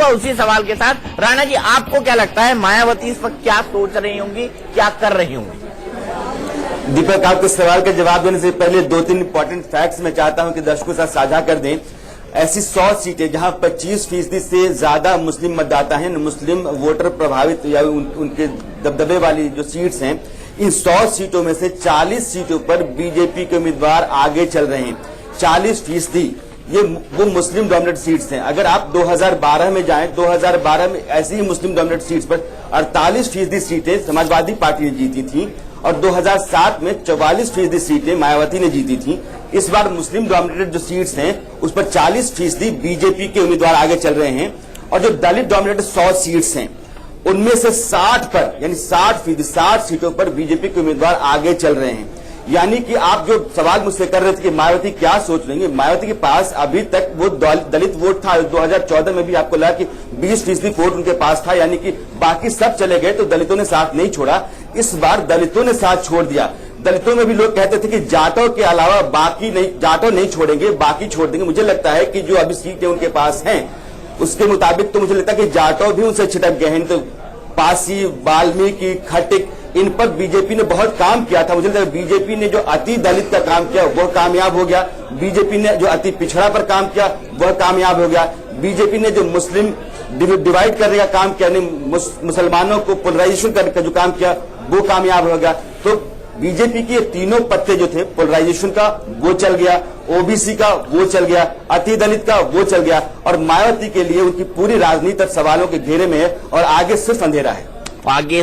करूंगा उसी सवाल के साथ। राणा जी, आपको क्या लगता है मायावती इस वक्त क्या सोच रही होंगी, क्या कर रही होंगी? दीपक, आपके सवाल का जवाब देने से पहले 2-3 इंपॉर्टेंट फैक्ट्स मैं चाहता हूं कि दर्शकों के साथ साझा कर दें। ऐसी 100 सीटें जहां 25% से ज्यादा मुस्लिम मतदाता हैं, मुस्लिम वोटर प्रभावित या उनके दबदबे वाली जो सीट्स हैं, इन 100 सीटों में से 40 सीटों पर बीजेपी के उम्मीदवार आगे चल रहे हैं। 40% ये वो मुस्लिम डोमिनेट सीट्स हैं। अगर आप 2012 में जाएं, 2012 में ऐसी ही मुस्लिम डोमिनेट सीट्स पर 48% सीटें समाजवादी पार्टी ने जीती थी और 2007 में 44% सीटें मायावती ने जीती थी। इस बार मुस्लिम डोमिनेटेड जो सीट्स हैं उस पर 40% बीजेपी के उम्मीदवार आगे चल रहे हैं और जो दलित डोमिनेटेड 100 सीट्स हैं उनमें से 60 पर यानी 60 सीटों पर बीजेपी के उम्मीदवार आगे चल रहे हैं। यानी कि आप जो सवाल मुझसे कर रहे थे कि मायावती क्या सोच रही है, मायावती के पास अभी तक वो दलित वोट था। 2014 में भी आपको लगा कि 20% वोट उनके पास था, यानी कि बाकी सब चले गए तो दलितों ने साथ नहीं छोड़ा। इस बार दलितों ने साथ छोड़ दिया। दलितों में भी लोग कहते थे कि जाटों के अलावा बाकी नहीं, जाटों नहीं छोड़ेंगे, बाकी छोड़ देंगे। मुझे लगता है कि जो अभी सीटें उनके पास हैं उसके मुताबिक तो मुझे लगता है कि जाटों भी उनसे छिटक गए हैं। तो पासी, वाल्मीकि, खटिक, इन पर बीजेपी ने बहुत काम किया था। मुझे लगता है बीजेपी ने जो अति दलित का काम किया वह कामयाब हो गया। बीजेपी ने जो अति पिछड़ा पर काम किया वह कामयाब हो गया। बीजेपी ने जो मुस्लिम डिवाइड करने का काम किया, मुसलमानों को पोलराइजेशन करने का जो काम किया वो कामयाब हो गया। तो बीजेपी के तीनों पत्ते जो थे, पोलराइजेशन का वो चल गया, ओबीसी का वो चल गया, अति दलित का वो चल गया और मायावती के लिए उनकी पूरी राजनीति सवालों के घेरे में है और आगे सिर्फ अंधेरा है। आगे